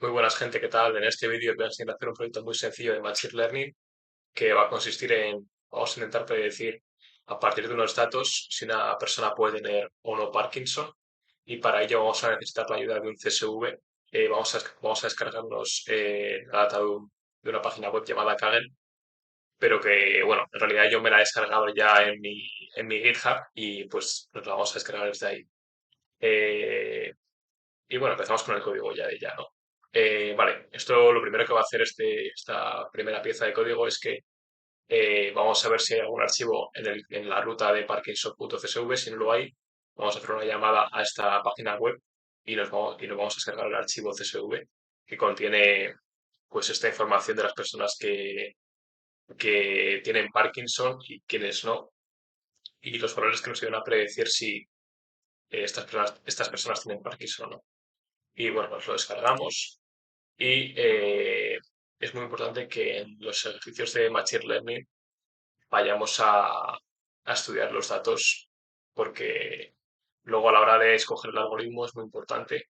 Muy buenas gente, ¿qué tal? En este vídeo os voy a enseñar a hacer un proyecto muy sencillo de Machine Learning que va a consistir vamos a intentar predecir a partir de unos datos si una persona puede tener o no Parkinson y para ello vamos a necesitar la ayuda de un CSV. Vamos a descargarnos la data de una página web llamada Kaggle, pero que, bueno, en realidad yo me la he descargado ya en mi GitHub y pues nos la vamos a descargar desde ahí. Eh, y bueno, empezamos con el código ya de ya, ¿no? Vale, esto lo primero que va a hacer esta primera pieza de código es que vamos a ver si hay algún archivo en la ruta de parkinson.csv. Si no lo hay, vamos a hacer una llamada a esta página web y nos vamos a descargar el archivo CSV que contiene pues esta información de las personas que tienen Parkinson y quienes no, y los valores que nos ayudan a predecir si estas personas tienen Parkinson o no. Y bueno, nos lo descargamos. Y es muy importante que en los ejercicios de Machine Learning vayamos a estudiar los datos porque luego a la hora de escoger el algoritmo es muy importante.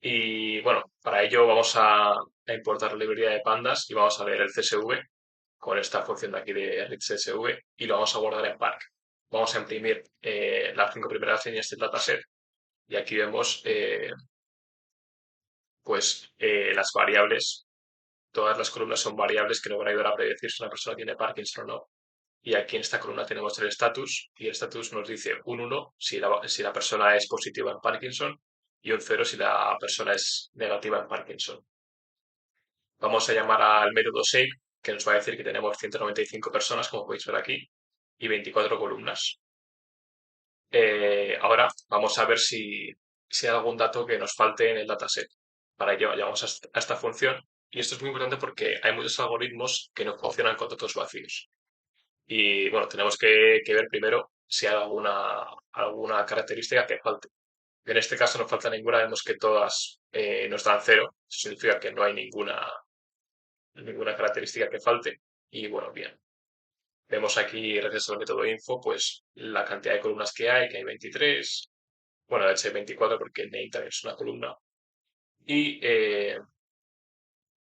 Y bueno, para ello vamos a importar la librería de pandas y vamos a ver el CSV con esta función de aquí de read CSV y lo vamos a guardar en Park. Vamos a imprimir las 5 primeras líneas del dataset y aquí vemos las variables. Todas las columnas son variables que nos van a ayudar a predecir si una persona tiene Parkinson o no. Y aquí en esta columna tenemos el status y el status nos dice un 1 si la persona es positiva en Parkinson y un 0 si la persona es negativa en Parkinson. Vamos a llamar al método shape que nos va a decir que tenemos 195 personas, como podéis ver aquí, y 24 columnas. Ahora vamos a ver si hay algún dato que nos falte en el dataset. Para ello llamamos a esta función y esto es muy importante porque hay muchos algoritmos que no funcionan con datos vacíos. Y bueno, tenemos que ver primero si hay alguna característica que falte. En este caso no falta ninguna, vemos que todas nos dan 0. Eso significa que no hay ninguna característica que falte. Y bueno, bien. Vemos aquí, gracias al método info, pues la cantidad de columnas que hay 23. Bueno, de hecho hay 24 porque name también es una columna. Y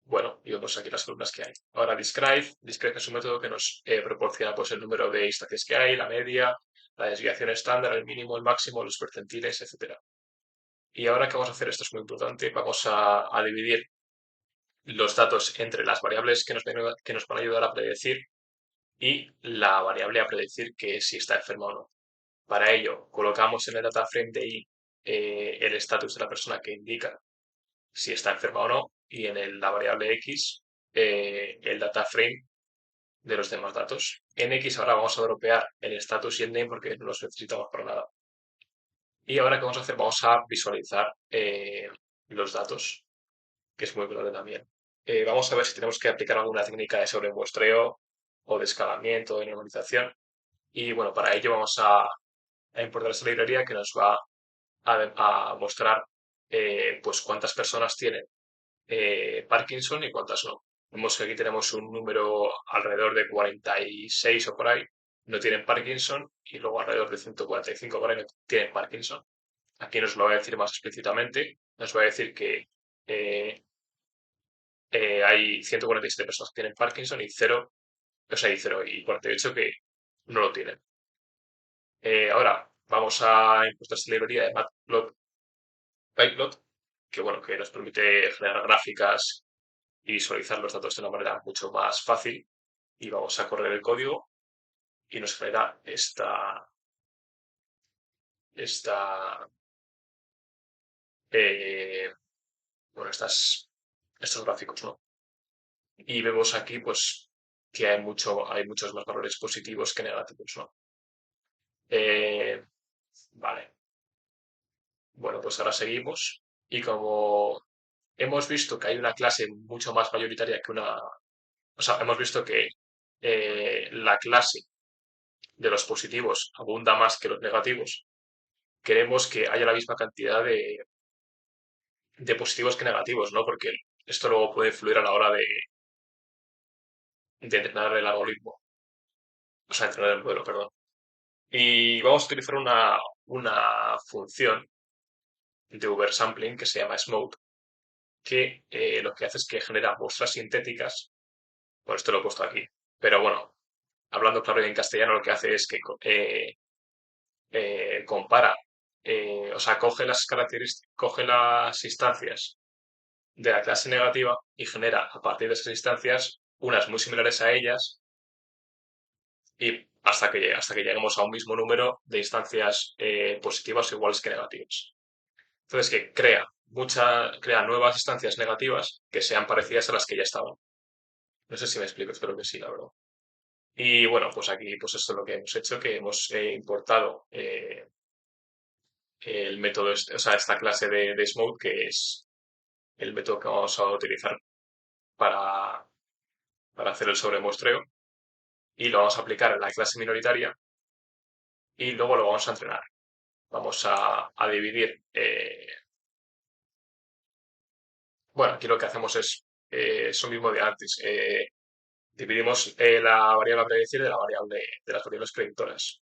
bueno, y vemos aquí las columnas que hay. Ahora describe es un método que nos proporciona pues el número de instancias que hay, la media, la desviación estándar, el mínimo, el máximo, los percentiles, etcétera. Y ahora que vamos a hacer, esto es muy importante, vamos a dividir los datos entre las variables que nos van a ayudar a predecir y la variable a predecir que si está enferma o no. Para ello, colocamos en el data frame de i el estatus de la persona que indica si está enferma o no, y en la variable x el data frame de los demás datos. En x ahora vamos a dropear el status y el name porque no los necesitamos para nada. Y ahora, ¿qué vamos a hacer? Vamos a visualizar los datos, que es muy importante también. Vamos a ver si tenemos que aplicar alguna técnica de sobremuestreo o de escalamiento, de normalización. Y bueno, para ello vamos a importar esta librería que nos va a mostrar pues cuántas personas tienen Parkinson y cuántas no. Vemos que aquí tenemos un número alrededor de 46 o por ahí, no tienen Parkinson, y luego alrededor de 145 por ahí no tienen Parkinson. Aquí nos lo va a decir más explícitamente, nos va a decir que eh, hay 147 personas que tienen Parkinson y 0, o sea, y 0 y 48 que no lo tienen. Ahora vamos a importar esta librería de Matplotlib, que bueno, que nos permite generar gráficas y visualizar los datos de una manera mucho más fácil. Y vamos a correr el código y nos genera esta eh, bueno, estos gráficos, ¿no? Y vemos aquí, pues, que hay muchos más valores positivos que negativos, ¿no? Eh, vale. Bueno, pues ahora seguimos. Y como hemos visto que hay una clase mucho más mayoritaria que una. O sea, hemos visto que la clase de los positivos abunda más que los negativos. Queremos que haya la misma cantidad de positivos que negativos, ¿no? Porque esto luego puede influir a la hora de entrenar el algoritmo, o sea, entrenar el modelo, perdón. Y vamos a utilizar una función de oversampling que se llama smooth, que lo que hace es que genera muestras sintéticas. Bueno, esto lo he puesto aquí, pero bueno, hablando claro y en castellano, lo que hace es que compara, o sea, coge las instancias de la clase negativa y genera a partir de esas instancias unas muy similares a ellas y hasta que lleguemos a un mismo número de instancias positivas o iguales que negativas. Entonces, que crea nuevas instancias negativas que sean parecidas a las que ya estaban. No sé si me explico, espero que sí, la verdad. Y bueno, pues aquí pues esto es lo que hemos hecho, que hemos importado el método, o sea, esta clase de Smooth, que es el método que vamos a utilizar para, para hacer el sobremuestreo, y lo vamos a aplicar en la clase minoritaria y luego lo vamos a entrenar. Vamos a dividir, bueno, aquí lo que hacemos es lo mismo de antes. Dividimos la variable a predecir de de las variables predictoras.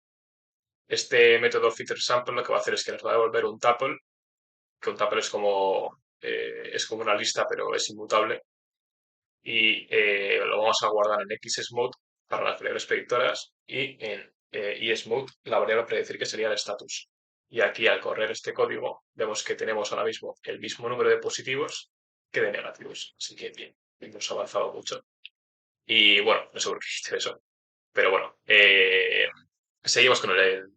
Este método feature sample lo que va a hacer es que nos va a devolver un tuple, que un tuple es como una lista, pero es inmutable, y lo vamos a guardar en xsmode para las variables predictoras y en esmode la variable a predecir, que sería el status. Y aquí, al correr este código, vemos que tenemos ahora mismo el mismo número de positivos que de negativos. Así que bien, hemos avanzado mucho. Y bueno, no sé por qué hice eso, pero bueno, seguimos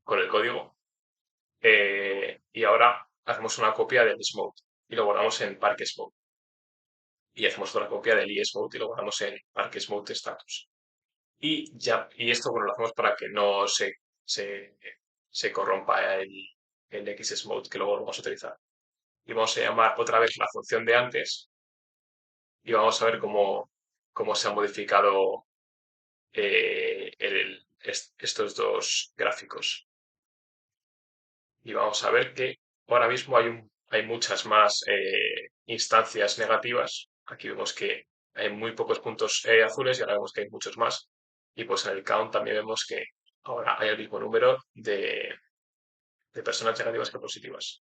con el código, y ahora hacemos una copia del smode y lo guardamos en parquesmode. Y hacemos otra copia del esmode y lo guardamos en parquesmode status. Y esto, bueno, lo hacemos para que no se, se corrompa el xsmode, que luego lo vamos a utilizar. Y vamos a llamar otra vez la función de antes y vamos a ver cómo se han modificado estos dos gráficos. Y vamos a ver que ahora mismo hay muchas más instancias negativas. Aquí vemos que hay muy pocos puntos azules y ahora vemos que hay muchos más. Y pues en el count también vemos que ahora hay el mismo número de personas negativas que positivas.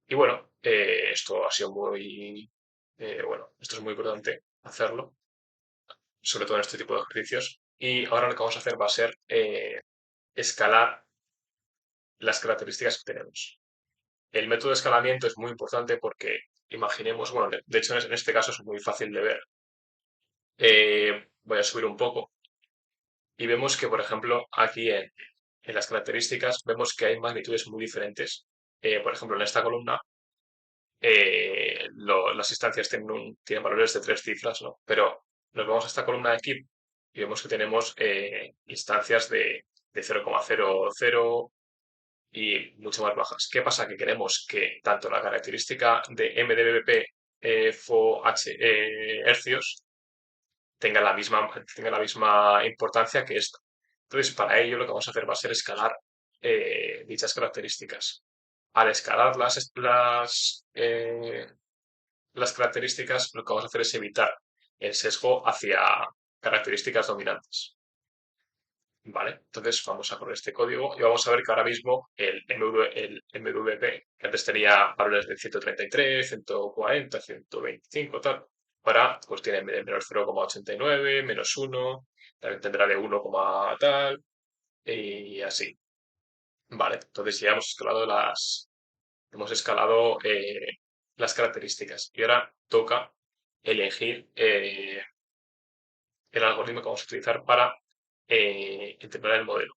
Y bueno, esto ha sido bueno, esto es muy importante hacerlo, sobre todo en este tipo de ejercicios. Y ahora lo que vamos a hacer va a ser escalar las características que tenemos. El método de escalamiento es muy importante porque imaginemos, bueno, de hecho en este caso es muy fácil de ver. Voy a subir un poco y vemos que, por ejemplo, aquí en las características vemos que hay magnitudes muy diferentes. Por ejemplo, en esta columna las instancias tienen valores de 3 cifras, ¿no? Pero nos vamos a esta columna de aquí y vemos que tenemos instancias de 0,00 y mucho más bajas. ¿Qué pasa? Que queremos que tanto la característica de MDBP FOH hercios tenga la misma importancia que esta. Entonces, para ello lo que vamos a hacer va a ser escalar dichas características. Al escalar las características, lo que vamos a hacer es evitar el sesgo hacia características dominantes. Vale, entonces vamos a poner este código y vamos a ver que ahora mismo el MVP, que antes tenía valores de 133, 140, 125, tal, ahora pues tiene menos 0,89, -1, también tendrá de 1, tal, y así. Vale, entonces ya hemos escalado las características y ahora toca elegir el algoritmo que vamos a utilizar para entrenar el modelo.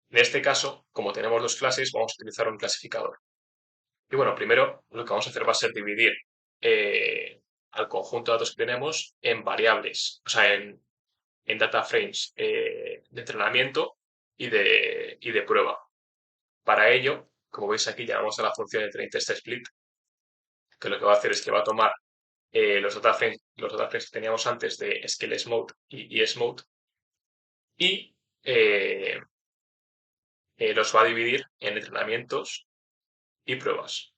En este caso, como tenemos dos clases, vamos a utilizar un clasificador. Y bueno, primero lo que vamos a hacer va a ser dividir al conjunto de datos que tenemos en variables, o sea, en data frames de entrenamiento y de prueba. Para ello, como veis aquí, llamamos a la función de train test split, que lo que va a hacer es que va a tomar los data frames que teníamos antes de scale-smode y esmode y los va a dividir en entrenamientos y pruebas.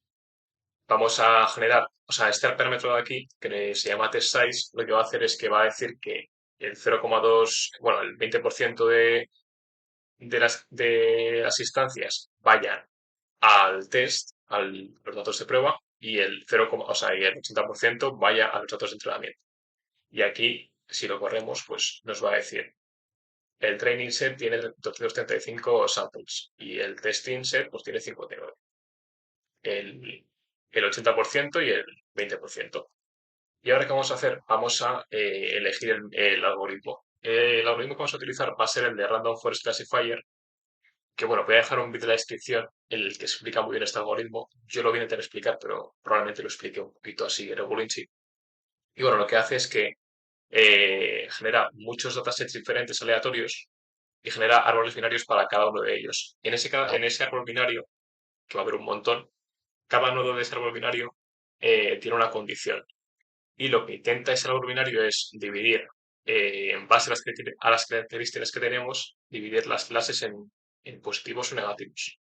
Vamos a generar, o sea, este parámetro de aquí, que se llama test size, lo que va a hacer es que va a decir que el 0,2, bueno, el 20% de las instancias vayan al test, a los datos de prueba, y el 0, o sea, y el 80% vaya a los datos de entrenamiento. Y aquí, si lo corremos, pues nos va a decir, el training set tiene 235 samples y el testing set pues tiene 59. El 80% y el 20%. ¿Y ahora qué vamos a hacer? Vamos a elegir el algoritmo. El algoritmo que vamos a utilizar va a ser el de Random Forest Classifier, que bueno, voy a dejar un vídeo en la descripción en el que explica muy bien este algoritmo. Yo lo voy a intentar explicar, pero probablemente lo explique un poquito así, regulinchi. Y bueno, lo que hace es que genera muchos datasets diferentes aleatorios y genera árboles binarios para cada uno de ellos. En ese árbol binario, que va a haber un montón, cada nodo de ese árbol binario tiene una condición. Y lo que intenta ese árbol binario es dividir, en base a las características que tenemos, dividir las clases en positivos o negativos.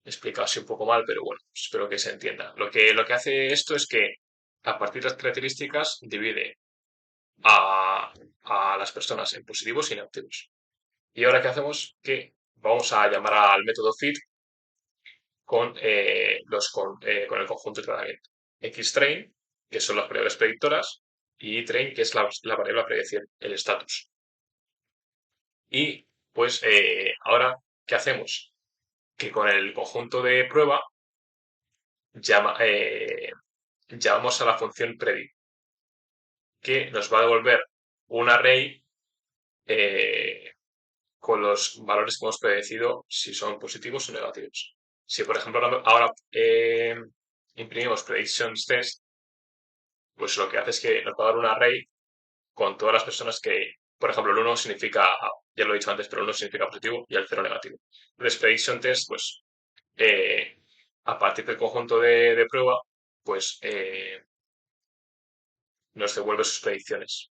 He explicado así un poco mal, pero bueno, espero que se entienda. Lo que hace esto es que, a partir de las características, divide a, a las personas en positivos y negativos. Y ahora, ¿qué hacemos? Que vamos a llamar al método fit con el conjunto de tratamiento. Xtrain, que son las variables predictoras, y train, que es la variable a predecir, el status. Y pues ahora, ¿qué hacemos? Que con el conjunto de prueba llama, llamamos a la función predict, que nos va a devolver un array eh, con los valores que hemos predecido si son positivos o negativos. Si, por ejemplo, ahora imprimimos predictions test, pues lo que hace es que nos va a dar un array con todas las personas que, por ejemplo, el 1 significa, ya lo he dicho antes, pero el 1 significa positivo y el 0 negativo. Entonces, prediction test, pues, eh, a partir del conjunto de prueba, pues nos devuelve sus predicciones.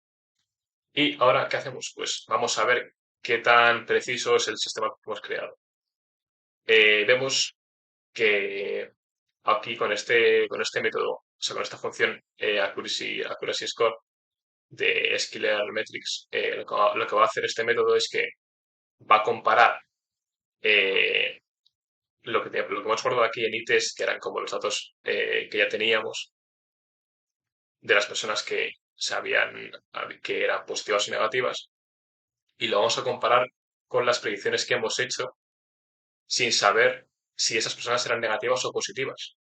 Y ahora, ¿qué hacemos? Pues vamos a ver qué tan preciso es el sistema que hemos creado. Vemos que aquí con este método, o sea, con esta función accuracy score de Scalar Metrics, lo que va a hacer este método es que va a comparar eh, lo que hemos guardado aquí en ITES, que eran como los datos que ya teníamos de las personas que sabían que eran positivas y negativas, y lo vamos a comparar con las predicciones que hemos hecho sin saber si esas personas eran negativas o positivas.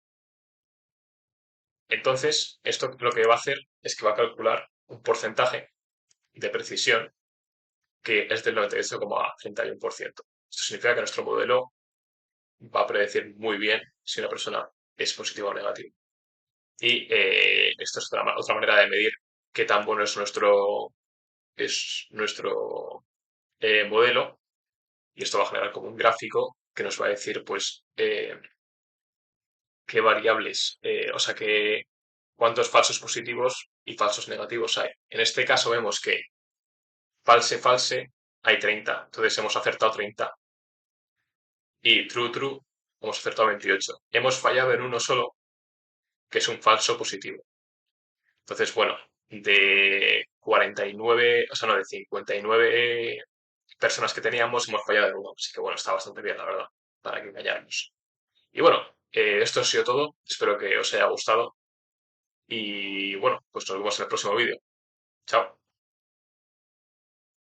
Entonces, esto lo que va a hacer es que va a calcular un porcentaje de precisión que es del 98,31%. Esto significa que nuestro modelo va a predecir muy bien si una persona es positiva o negativa. Y esto es otra manera de medir qué tan bueno es nuestro modelo. Y esto va a generar como un gráfico que nos va a decir, pues, qué variables, o sea, cuántos falsos positivos y falsos negativos hay. En este caso vemos que false hay 30, entonces hemos acertado 30. Y true hemos acertado 28. Hemos fallado en uno solo, que es un falso positivo. Entonces, bueno, de 49, o sea, no, de 59 personas que teníamos, hemos fallado en uno. Así que bueno, está bastante bien, la verdad, para que engañarnos. Y bueno, esto ha sido todo. Espero que os haya gustado. Y bueno, pues nos vemos en el próximo vídeo. Chao.